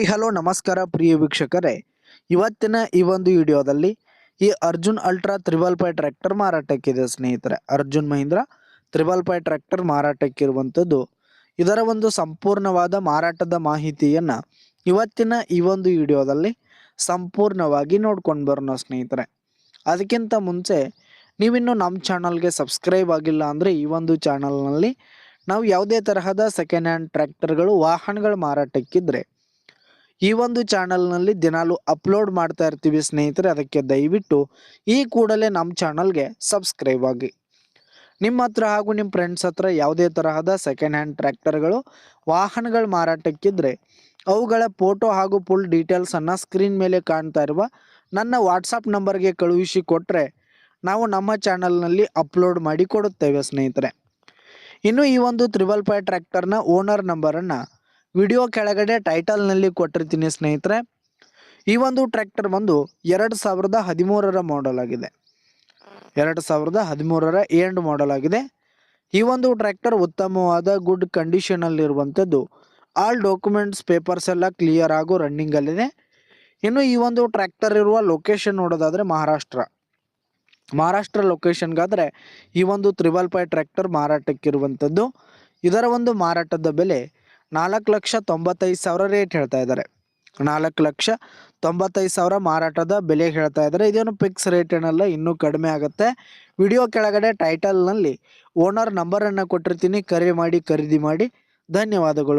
Hello ನಮಸ್ಕಾರ ಪ್ರಿಯ ವೀಕ್ಷಕರೇ, ಇವತ್ತಿನ ಈ ಒಂದು ವಿಡಿಯೋದಲ್ಲಿ ಈ ಅರ್ಜುನ್ ಅಲ್ಟ್ರಾ 555 ಟ್ರ್ಯಾಕ್ಟರ್ ಮಾರಾಟಕ್ಕಿದೆ ಸ್ನೇಹಿತರೆ. ಅರ್ಜುನ್ ಮಹೀಂದ್ರ 555 ಟ್ರ್ಯಾಕ್ಟರ್ ಮಾರಾಟಕ್ಕಿರುವಂಥದ್ದು. ಇದರ ಒಂದು ಸಂಪೂರ್ಣವಾದ ಮಾರಾಟದ ಮಾಹಿತಿಯನ್ನ ಇವತ್ತಿನ ಈ ಒಂದು ವಿಡಿಯೋದಲ್ಲಿ ಸಂಪೂರ್ಣವಾಗಿ ನೋಡ್ಕೊಂಡು ಬರೋಣ ಸ್ನೇಹಿತರೆ. ಅದಕ್ಕಿಂತ ಮುಂಚೆ ನೀವಿನ್ನು ನಮ್ಮ ಚಾನಲ್ಗೆ ಸಬ್ಸ್ಕ್ರೈಬ್ ಆಗಿಲ್ಲ ಅಂದರೆ ಈ ಒಂದು ಚಾನಲ್ನಲ್ಲಿ ನಾವು ಯಾವುದೇ ತರಹದ ಸೆಕೆಂಡ್ ಹ್ಯಾಂಡ್ ಟ್ರ್ಯಾಕ್ಟರ್ಗಳು ವಾಹನಗಳು ಮಾರಾಟಕ್ಕಿದ್ರೆ ಈ ಒಂದು ಚಾನಲ್ನಲ್ಲಿ ದಿನಾಲು ಅಪ್ಲೋಡ್ ಮಾಡ್ತಾ ಇರ್ತೀವಿ ಸ್ನೇಹಿತರೆ. ಅದಕ್ಕೆ ದಯವಿಟ್ಟು ಈ ಕೂಡಲೇ ನಮ್ಮ ಚಾನಲ್ಗೆ ಸಬ್ಸ್ಕ್ರೈಬ್ ಆಗಿ. ನಿಮ್ಮ ಹತ್ರ ಹಾಗೂ ನಿಮ್ಮ ಫ್ರೆಂಡ್ಸ್ ಹತ್ರ ಯಾವುದೇ ತರಹದ ಸೆಕೆಂಡ್ ಹ್ಯಾಂಡ್ ಟ್ರ್ಯಾಕ್ಟರ್ಗಳು ವಾಹನಗಳು ಮಾರಾಟಕ್ಕಿದ್ರೆ ಅವುಗಳ ಫೋಟೋ ಹಾಗೂ ಫುಲ್ ಡೀಟೇಲ್ಸನ್ನು ಸ್ಕ್ರೀನ್ ಮೇಲೆ ಕಾಣ್ತಾ ಇರುವ ನನ್ನ ವಾಟ್ಸಪ್ ನಂಬರ್ಗೆ ಕಳುಹಿಸಿ ಕೊಟ್ಟರೆ ನಾವು ನಮ್ಮ ಚಾನಲ್ನಲ್ಲಿ ಅಪ್ಲೋಡ್ ಮಾಡಿ ಕೊಡುತ್ತೇವೆ ಸ್ನೇಹಿತರೆ. ಇನ್ನು ಈ ಒಂದು 555 ಟ್ರ್ಯಾಕ್ಟರ್ನ ಓನರ್ ನಂಬರನ್ನು ವಿಡಿಯೋ ಕೆಳಗಡೆ ಟೈಟಲ್ನಲ್ಲಿ ಕೊಟ್ಟಿರ್ತೀನಿ ಸ್ನೇಹಿತರೆ. ಈ ಒಂದು ಟ್ರ್ಯಾಕ್ಟರ್ ಬಂದು 2013ರ ಮಾಡೆಲ್ ಆಗಿದೆ. 2013ರ ಎಂಡ್ ಮಾಡೆಲ್ ಆಗಿದೆ. ಈ ಒಂದು ಟ್ರ್ಯಾಕ್ಟರ್ ಉತ್ತಮವಾದ ಗುಡ್ ಕಂಡೀಷನಲ್ಲಿರುವಂಥದ್ದು. ಆಲ್ ಡಾಕ್ಯುಮೆಂಟ್ಸ್ ಪೇಪರ್ಸ್ ಎಲ್ಲ ಕ್ಲಿಯರ್ ಹಾಗೂ ರನ್ನಿಂಗಲ್ಲಿದೆ. ಇನ್ನು ಈ ಒಂದು ಟ್ರ್ಯಾಕ್ಟರ್ ಇರುವ ಲೊಕೇಶನ್ ನೋಡೋದಾದರೆ ಮಹಾರಾಷ್ಟ್ರ ಲೊಕೇಶನ್ಗಾದರೆ ಈ ಒಂದು 555 ಟ್ರ್ಯಾಕ್ಟರ್ ಮಾರಾಟಕ್ಕಿರುವಂಥದ್ದು. ಇದರ ಒಂದು ಮಾರಾಟದ ಬೆಲೆ 4,95,000 ರೇಟ್ ಹೇಳ್ತಾ ಇದ್ದಾರೆ. 4,95,000 ಮಾರಾಟದ ಬೆಲೆ ಹೇಳ್ತಾ ಇದ್ದಾರೆ. ಇದೇನು ಫಿಕ್ಸ್ ರೇಟ್ ಏನಲ್ಲ, ಇನ್ನೂ ಕಡಿಮೆ ಆಗುತ್ತೆ. ವಿಡಿಯೋ ಕೆಳಗಡೆ ಟೈಟಲ್ನಲ್ಲಿ ಓನರ್ ನಂಬರನ್ನು ಕೊಟ್ಟಿರ್ತೀನಿ, ಕರೆ ಮಾಡಿ ಖರೀದಿ ಮಾಡಿ. ಧನ್ಯವಾದಗಳು.